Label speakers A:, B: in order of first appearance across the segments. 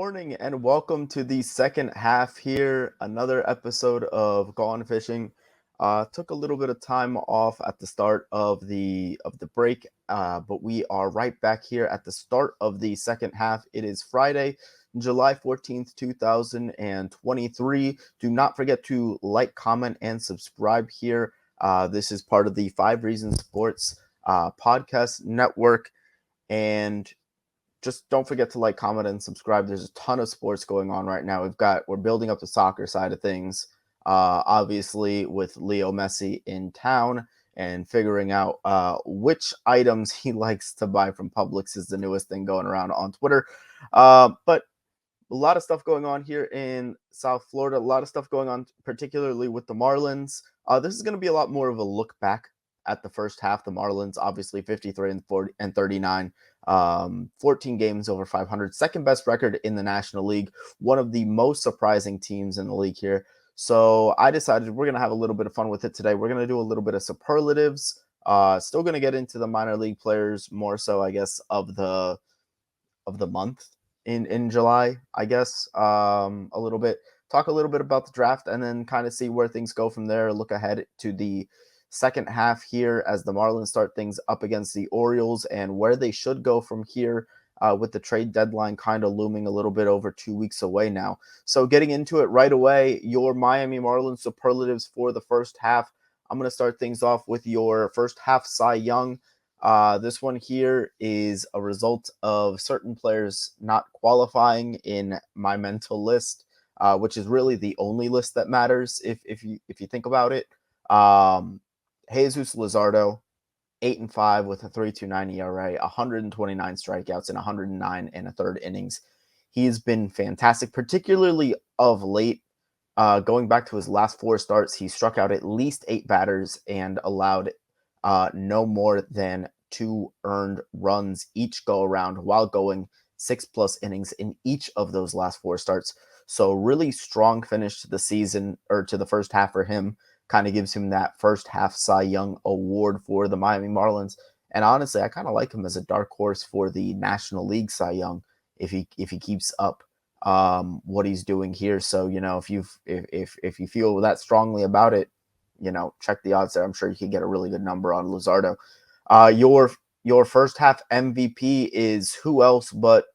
A: morning and welcome to the second half here. Another episode of Gone Fishing. Took a little bit of time off at the start of the break, but we are right back here at the start of the second half. It is Friday, July 14th, 2023. Do not forget to like, comment, and subscribe here. This is part of the 5 Reasons Sports podcast network, and just don't forget to like, comment, and subscribe. There's a ton of sports going on right now. We're building up the soccer side of things, obviously with Leo Messi in town and figuring out which items he likes to buy from Publix is the newest thing going around on Twitter. But a lot of stuff going on here in South Florida. A lot of stuff going on, particularly with the Marlins. This is going to be a lot more of a look back at the first half. The Marlins, obviously 53 and 40 and 39, 14 games over 500, second best record in the National League. One of the most surprising teams in the league here. So I decided we're going to have a little bit of fun with it today. We're going to do a little bit of superlatives. Still going to get into the minor league players more so, I guess, of the month in July, I guess, a little bit. Talk a little bit about the draft and then kind of see where things go from there. Look ahead to the second half here as the Marlins start things up against the Orioles and where they should go from here, with the trade deadline kind of looming a little bit over 2 weeks away now. So getting into it right away, your Miami Marlins superlatives for the first half. I'm going to start things off with your first half Cy Young. This one here is a result of certain players not qualifying in my mental list, which is really the only list that matters if you think about it. Jesus Luzardo, 8-5 with a 3.29 ERA, 129 strikeouts in 109 and a third innings. He's been fantastic, particularly of late. Going back to his last 4 starts, he struck out at least 8 batters and allowed no more than 2 earned runs each go around while going 6+ innings in each of those last 4 starts. So really strong finish to the season, or to the first half for him. Kind of gives him that first half Cy Young award for the Miami Marlins. And honestly, I kind of like him as a dark horse for the National League Cy Young if he keeps up what he's doing here. So, if you feel that strongly about it, check the odds there. I'm sure you could get a really good number on Luzardo. Your first half MVP is who else but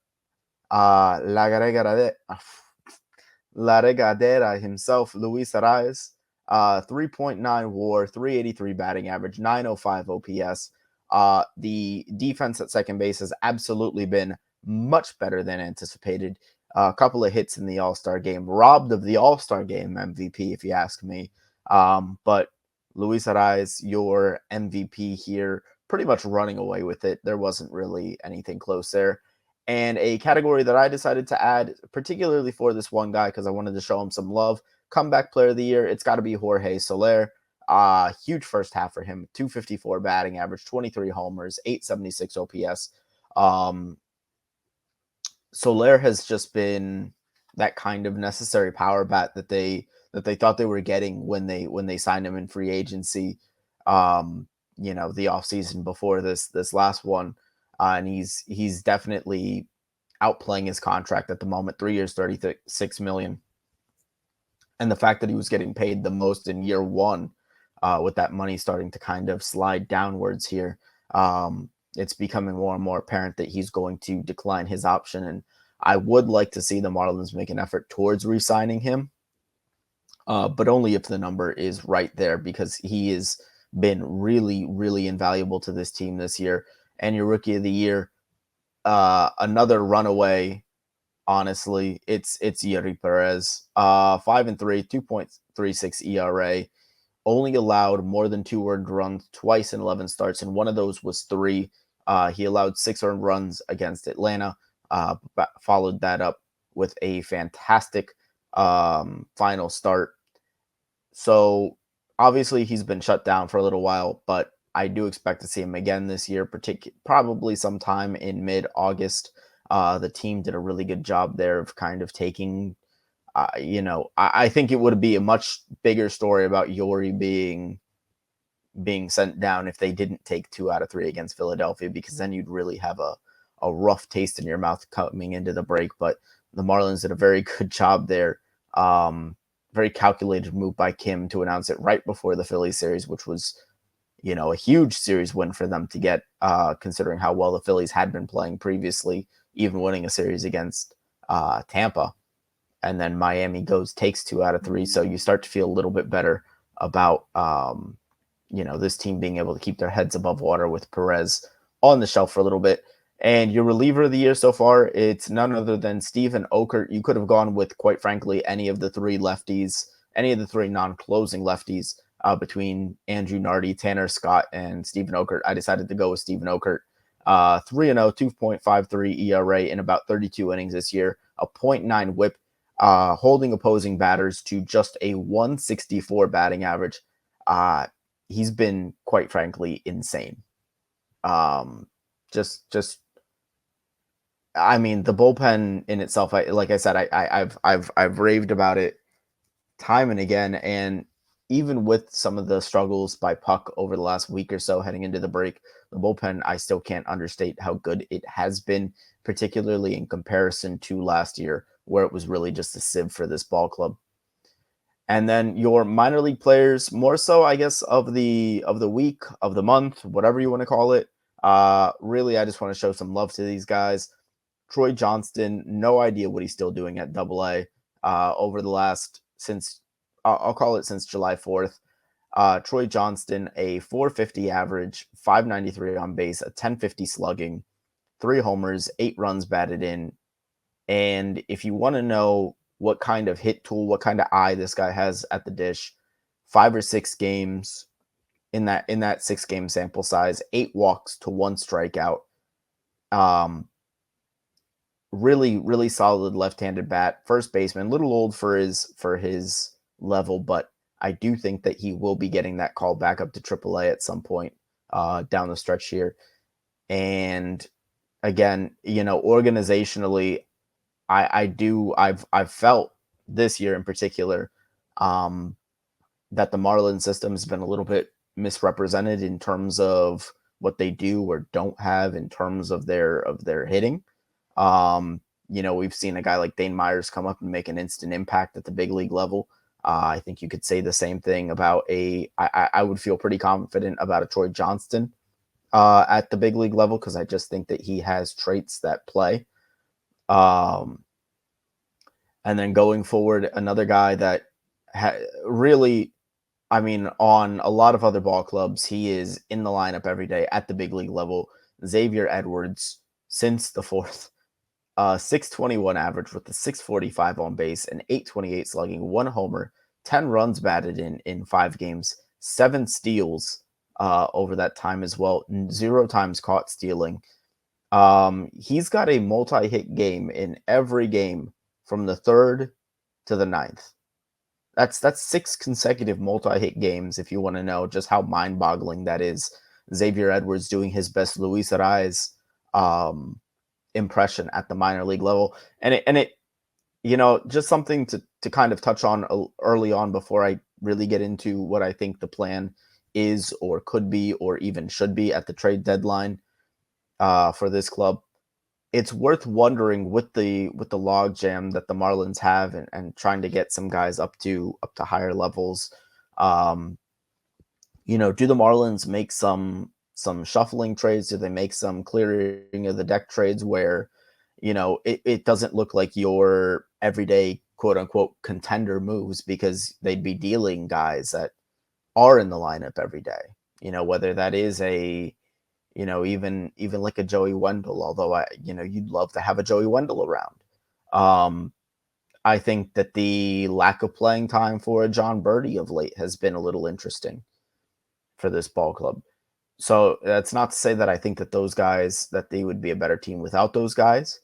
A: La Regadera himself, Luis Arraez. 3.9 WAR, 383 batting average, 905 OPS. The defense at second base has absolutely been much better than anticipated. A couple of hits in the All-Star game, robbed of the All-Star game MVP, if you ask me. But Luis Arraez, your MVP here, pretty much running away with it. There wasn't really anything close there. And a category that I decided to add, particularly for this one guy, because I wanted to show him some love, comeback player of the year, it's got to be Jorge Soler. Huge first half for him, 254 batting average, 23 homers, 876 OPS. Soler has just been that kind of necessary power bat that they thought they were getting when they signed him in free agency, the offseason before this last one. And he's definitely outplaying his contract at the moment, 3 years, $36 million. And the fact that he was getting paid the most in year one, with that money starting to kind of slide downwards here, it's becoming more and more apparent that he's going to decline his option. And I would like to see the Marlins make an effort towards re-signing him, but only if the number is right there, because he has been really, really invaluable to this team this year. And your rookie of the year, another runaway. Honestly, it's Xavier Perez. 5-3, 2.36 ERA. Only allowed more than 2 earned runs twice in 11 starts, and one of those was 3. He allowed 6 earned runs against Atlanta. Followed that up with a fantastic final start. So obviously he's been shut down for a little while, but I do expect to see him again this year, probably sometime in mid-August. The team did a really good job there of kind of taking, I think it would be a much bigger story about Yori being sent down if they didn't take 2 out of 3 against Philadelphia, because then you'd really have a rough taste in your mouth coming into the break. But the Marlins did a very good job there. Very calculated move by Kim to announce it right before the Phillies series, which was, a huge series win for them to get, considering how well the Phillies had been playing previously, even winning a series against Tampa. And then Miami takes 2 out of 3. So you start to feel a little bit better about, this team being able to keep their heads above water with Perez on the shelf for a little bit. And your reliever of the year so far, it's none other than Steven Okert. You could have gone with, quite frankly, any of the 3 lefties, any of the 3 non-closing lefties between Andrew Nardi, Tanner Scott, and Steven Okert. I decided to go with Steven Okert. 3-0, 2.53 ERA in about 32 innings this year, a .9 whip, holding opposing batters to just a 164 batting average. He's been, quite frankly, insane. I mean, the bullpen in itself, like I said, I've raved about it time and again, and even with some of the struggles by Puck over the last week or so heading into the break, the bullpen, I still can't understate how good it has been, particularly in comparison to last year, where it was really just a sieve for this ball club. And then your minor league players, more so, I guess, of the week, of the month, whatever you want to call it. Really, I just want to show some love to these guys. Troy Johnston, no idea what he's still doing at AA over the last, I'll call it since July 4th. Troy Johnston, a 450 average, 593 on base, a 1050 slugging, 3 homers, 8 runs batted in. And if you want to know what kind of hit tool, what kind of eye this guy has at the dish, 5 or 6 games in that 6-game sample size, 8 walks to 1 strikeout. Really, really solid left-handed bat, first baseman, a little old for his level, but I do think that he will be getting that call back up to AAA at some point down the stretch here. And again, organizationally, I've felt this year in particular that the Marlins system has been a little bit misrepresented in terms of what they do or don't have in terms of their hitting. We've seen a guy like Dane Myers come up and make an instant impact at the big league level. I think you could say the same thing about I would feel pretty confident about a Troy Johnston at the big league level, because I just think that he has traits that play. And then going forward, another guy that really, I mean, on a lot of other ball clubs, he is in the lineup every day at the big league level. Xavier Edwards, since the 4th, 621 average with a 645 on base, and 828 slugging, 1 homer, 10 runs batted in 5 games, 7 steals over that time as well, 0 times caught stealing. He's got a multi-hit game in every game from the 3rd to the 9th. That's 6 consecutive multi-hit games, if you want to know just how mind-boggling that is. Xavier Edwards doing his best Luis Ariz impression at the minor league level. And it just something to kind of touch on early on before I really get into what I think the plan is or could be or even should be at the trade deadline for this club. It's worth wondering with the logjam that the Marlins have and trying to get some guys up to higher levels. Do the Marlins make some shuffling trades? Do they make some clearing of the deck trades where, it doesn't look like your everyday quote unquote contender moves, because they'd be dealing guys that are in the lineup every day, whether that is even like a Joey Wendell, although you'd love to have a Joey Wendell around. I think that the lack of playing time for a John Birdie of late has been a little interesting for this ball club. So that's not to say that I think that those guys, that they would be a better team without those guys.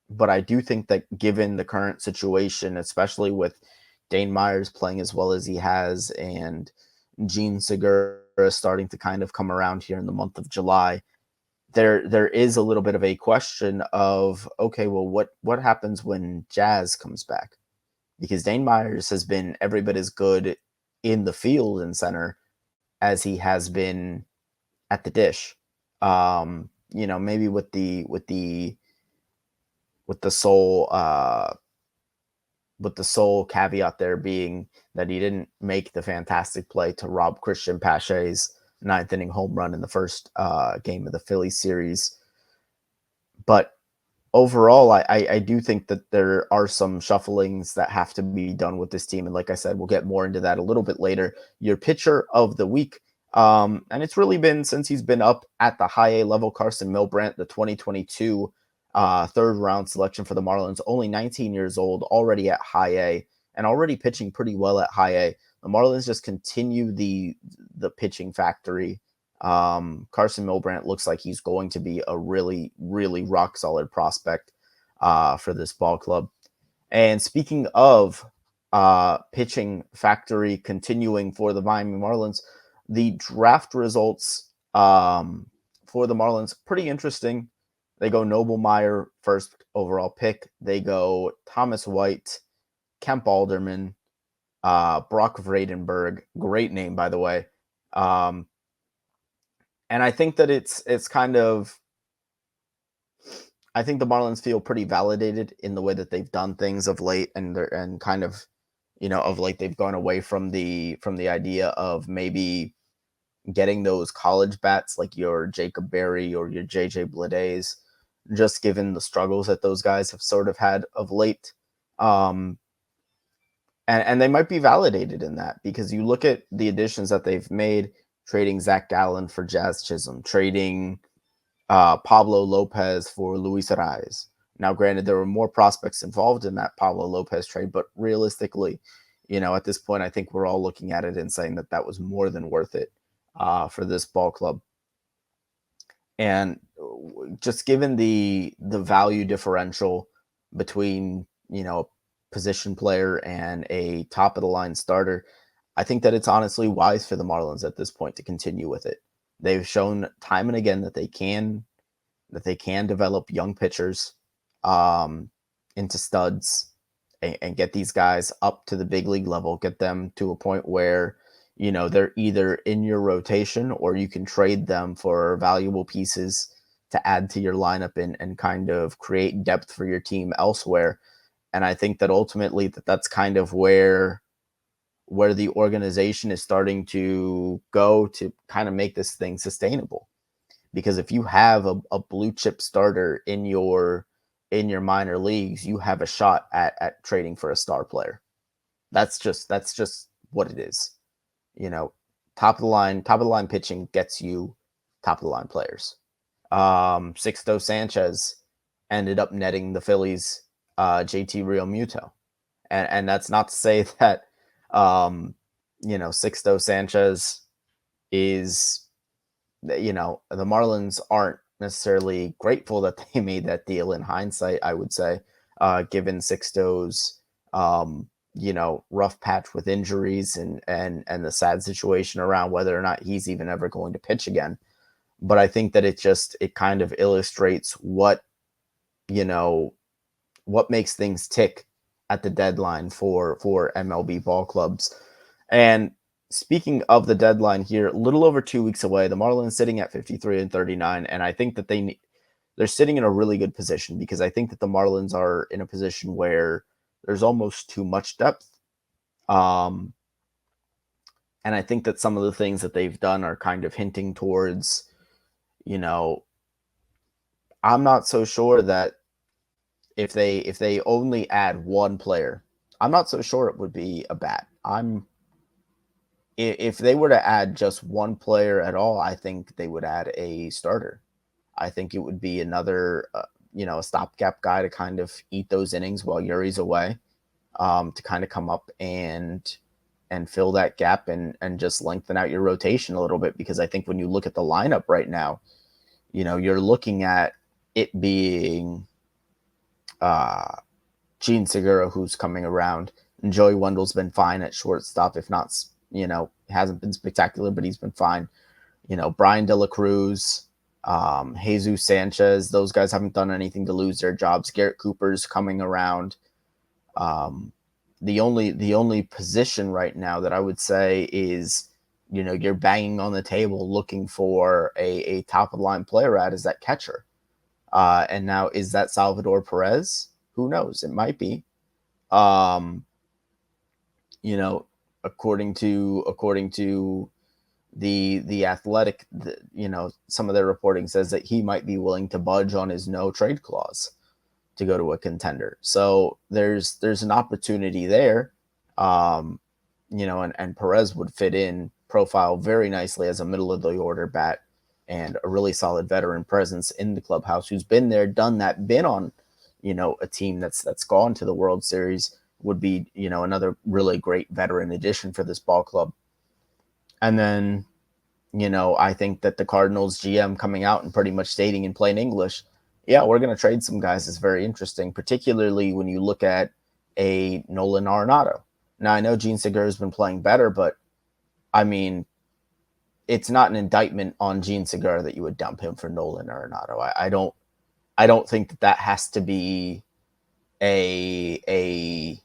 A: But I do think that given the current situation, especially with Dane Myers playing as well as he has and Gene Segura starting to kind of come around here in the month of July, there is a little bit of a question of, okay, well, what happens when Jazz comes back? Because Dane Myers has been every bit as good in the field and center as he has been at the dish. Maybe with the with the sole caveat there being that he didn't make the fantastic play to rob Christian Pache's ninth inning home run in the first game of the Phillies series. But overall, I do think that there are some shufflings that have to be done with this team. And like I said, we'll get more into that a little bit later. Your pitcher of the week, and it's really been since he's been up at the high A level, Carson Millburn, the 2022 third round selection for the Marlins, only 19 years old, already at high A and already pitching pretty well at high A. The Marlins just continue the pitching factory. Carson Millburn looks like he's going to be a really, really rock solid prospect for this ball club. And speaking of pitching factory continuing for the Miami Marlins, the draft results for the Marlins, pretty interesting. They go Noble Meyer, first overall pick. They go Thomas White, Kemp Alderman, Brock Vredenberg, great name, by the way. And I think that it's kind of, I think the Marlins feel pretty validated in the way that they've done things of late, and kind of, of late they've gone away from the idea of maybe getting those college bats like your Jacob Berry or your JJ Bledays, just given the struggles that those guys have sort of had of late. And they might be validated in that, because you look at the additions that they've made, trading Zach Gallen for Jazz Chisholm, trading Pablo Lopez for Luis Arraez. Now, granted, there were more prospects involved in that Pablo Lopez trade, but realistically, at this point, I think we're all looking at it and saying that that was more than worth it for this ball club. And just given the value differential between, position player and a top of the line starter, I think that it's honestly wise for the Marlins at this point to continue with it. They've shown time and again that they can develop young pitchers into studs and get these guys up to the big league level, get them to a point where, they're either in your rotation or you can trade them for valuable pieces to add to your lineup and kind of create depth for your team elsewhere. And I think that ultimately that's kind of where the organization is starting to go to kind of make this thing sustainable. Because if you have a blue chip starter in your minor leagues, you have a shot at trading for a star player. That's just what it is. Top of the line pitching gets you top of the line players. Sixto Sanchez ended up netting the Phillies JT Realmuto. And that's not to say that, Sixto Sanchez is, the Marlins aren't necessarily grateful that they made that deal in hindsight, I would say, given Sixto's, rough patch with injuries and the sad situation around whether or not he's even ever going to pitch again. But I think that it kind of illustrates what makes things tick at the deadline for MLB ball clubs. And speaking of the deadline here, a little over 2 weeks away, the Marlins sitting at 53-39, and I think that they're sitting in a really good position, because I think that the Marlins are in a position where there's almost too much depth. And I think that some of the things that they've done are kind of hinting towards, I'm not so sure that if they only add one player, I'm not so sure it would be a bat. If they were to add just one player at all, I think they would add a starter. I think it would be another, a stopgap guy to kind of eat those innings while Yuri's away, to kind of come up and fill that gap and just lengthen out your rotation a little bit. Because I think when you look at the lineup right now, you're looking at it being Gene Segura, who's coming around, and Joey Wendell's been fine at shortstop, if not, hasn't been spectacular, but he's been fine. Brian De La Cruz, Jesus Sanchez, those guys haven't done anything to lose their jobs. Garrett Cooper's coming around. The only position right now that I would say is, you're banging on the table looking for a top of the line player at is that catcher. And now, is that Salvador Perez? Who knows? It might be. Um, you know, according to the Athletic, some of their reporting says that he might be willing to budge on his no trade clause to go to a contender. So there's an opportunity there. Um, and Perez would fit in profile very nicely as a middle of the order bat and a really solid veteran presence in the clubhouse who's been there, done that, been on, a team that's gone to the World Series, would be, another really great veteran addition for this ball club. And then, I think that the Cardinals GM coming out and pretty much stating in plain English, yeah, we're going to trade some guys, is very interesting, particularly when you look at a Nolan Arenado. Now, I know Gene Segura has been playing better, but I mean, it's not an indictment on Gene Segura that you would dump him for Nolan Arenado. I don't think that has to be that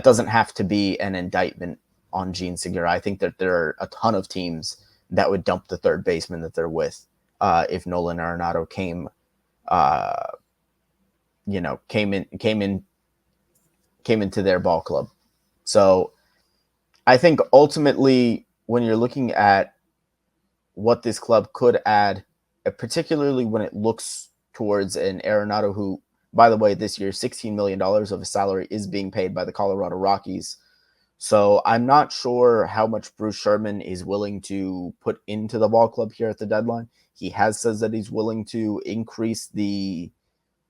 A: doesn't have to be an indictment on Gene Segura. I think that there are a ton of teams that would dump the third baseman that they're with if Nolan Arenado came into their ball club. So I think ultimately, when you're looking at what this club could add, particularly when it looks towards an Arenado who, by the way, this year $16 million of his salary is being paid by the Colorado Rockies. So I'm not sure how much Bruce Sherman is willing to put into the ball club here at the deadline. He has said that he's willing to increase the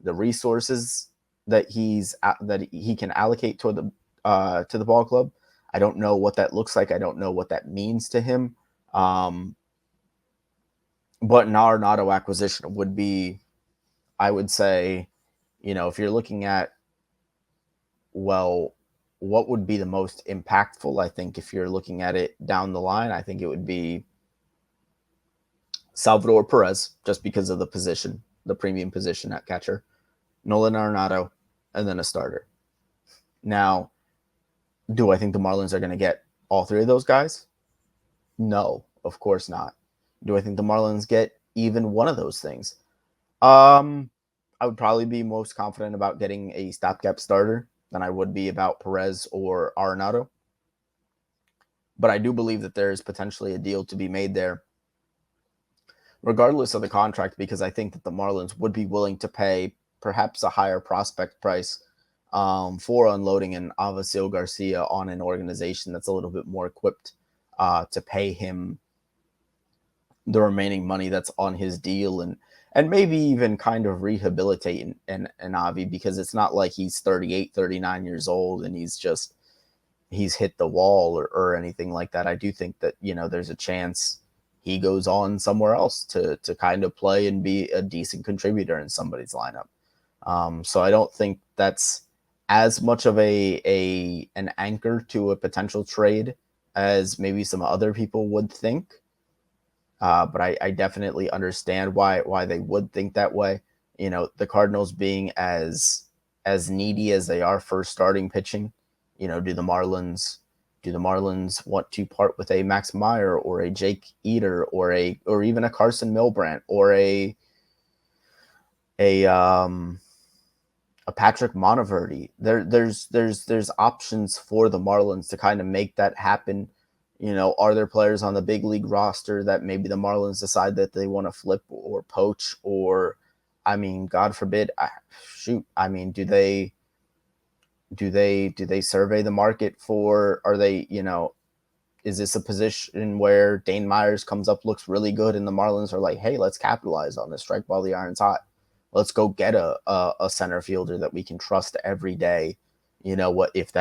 A: resources that he can allocate to the ball club. I don't know what that looks like. I don't know what that means to him. But an Arenado acquisition would be, I would say, if you're looking at, well, what would be the most impactful? I think if you're looking at it down the line, I think it would be Salvador Perez, just because of the position, the premium position at catcher, Nolan Arenado, and then a starter. Now, do I think the Marlins are going to get all three of those guys? No, of course not. Do I think the Marlins get even one of those things? I would probably be most confident about getting a stopgap starter than I would be about Perez or Arenado. But I do believe that there is potentially a deal to be made there, regardless of the contract, because I think that the Marlins would be willing to pay perhaps a higher prospect price for unloading an Avisail Garcia on an organization that's a little bit more equipped to pay him the remaining money that's on his deal, and maybe even kind of rehabilitate an Avi, because it's not like he's 38, 39 years old and he's hit the wall or anything like that. I do think that, there's a chance he goes on somewhere else to kind of play and be a decent contributor in somebody's lineup. So I don't think that's as much of an anchor to a potential trade as maybe some other people would think. But I definitely understand why they would think that way. The Cardinals being as needy as they are for starting pitching, do the Marlins want to part with a Max Meyer or a Jake Eater or even a Carson Millburn or a Patrick Monteverdi? There's options for the Marlins to kind of make that happen. Are there players on the big league roster that maybe the Marlins decide that they want to flip or poach, or, I mean, God forbid, do they survey the market for, are they, is this a position where Dane Myers comes up, looks really good, and the Marlins are like, hey, let's capitalize on this, strike while the iron's hot. Let's go get a center fielder that we can trust every day. If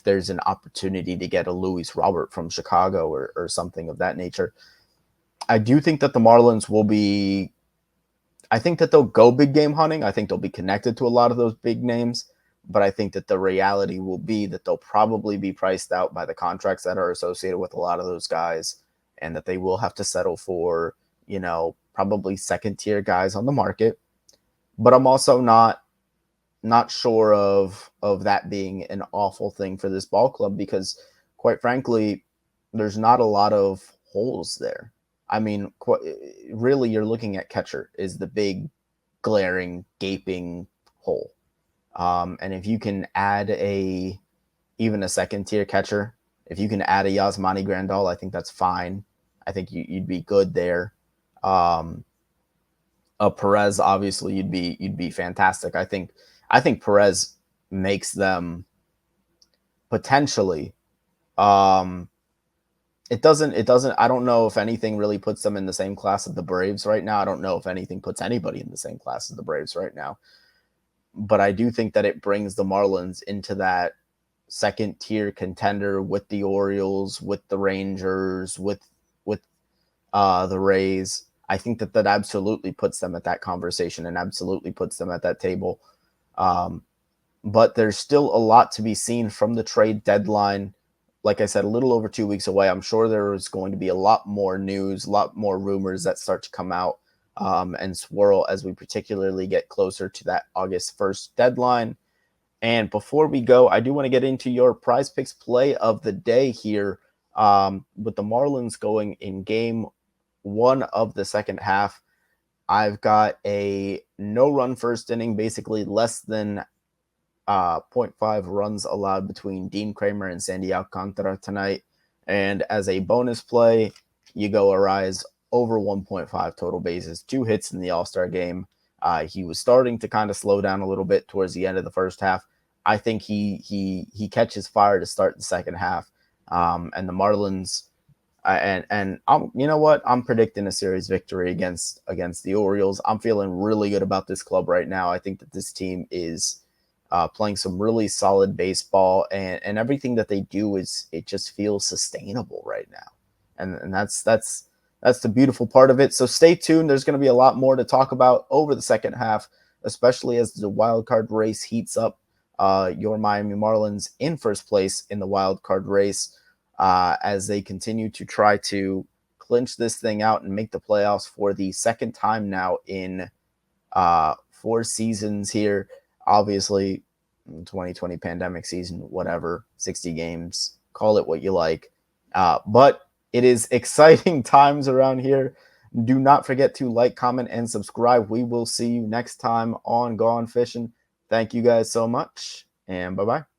A: there's an opportunity to get a Luis Robert from Chicago or something of that nature. I do think that the Marlins I think that they'll go big game hunting. I think they'll be connected to a lot of those big names, but I think that the reality will be that they'll probably be priced out by the contracts that are associated with a lot of those guys, and that they will have to settle for, probably second tier guys on the market. But I'm also not sure of that being an awful thing for this ball club, because quite frankly, there's not a lot of holes there. I mean, really, you're looking at catcher is the big glaring, gaping hole. And if you can add even a second tier catcher, if you can add a Yasmani Grandal, I think that's fine. I think you'd be good there. A Perez, obviously, you'd be fantastic. I think Perez makes them potentially. It doesn't. I don't know if anything really puts them in the same class as the Braves right now. I don't know if anything puts anybody in the same class as the Braves right now. But I do think that it brings the Marlins into that second tier contender with the Orioles, with the Rangers, with the Rays. I think that absolutely puts them at that conversation and absolutely puts them at that table. But there's still a lot to be seen from the trade deadline. Like I said, a little over 2 weeks away. I'm sure there is going to be a lot more news, a lot more rumors that start to come out and swirl as we particularly get closer to that August 1st deadline. And before we go, I do want to get into your Prize Picks play of the day here, with the Marlins going in game 1 of the second half. I've got a no-run first inning, basically less than 0.5 runs allowed between Dean Kramer and Sandy Alcantara tonight. And as a bonus play, you go Arise over 1.5 total bases, 2 hits in the All-Star game. He was starting to kind of slow down a little bit towards the end of the first half. I think he catches fire to start the second half. And the Marlins, and you know what? I'm predicting a series victory against the Orioles. I'm feeling really good about this club right now. I think that this team is playing some really solid baseball, and everything that they do it just feels sustainable right now. And that's the beautiful part of it. So stay tuned. There's going to be a lot more to talk about over the second half, especially as the wild card race heats up. Your Miami Marlins in first place in the wild card race as they continue to try to clinch this thing out and make the playoffs for the second time now in 4 seasons here. Obviously, 2020 pandemic season, whatever, 60 games, call it what you like. But it is exciting times around here. Do not forget to like, comment, and subscribe. We will see you next time on Gone Fishing. Thank you guys so much, and bye-bye.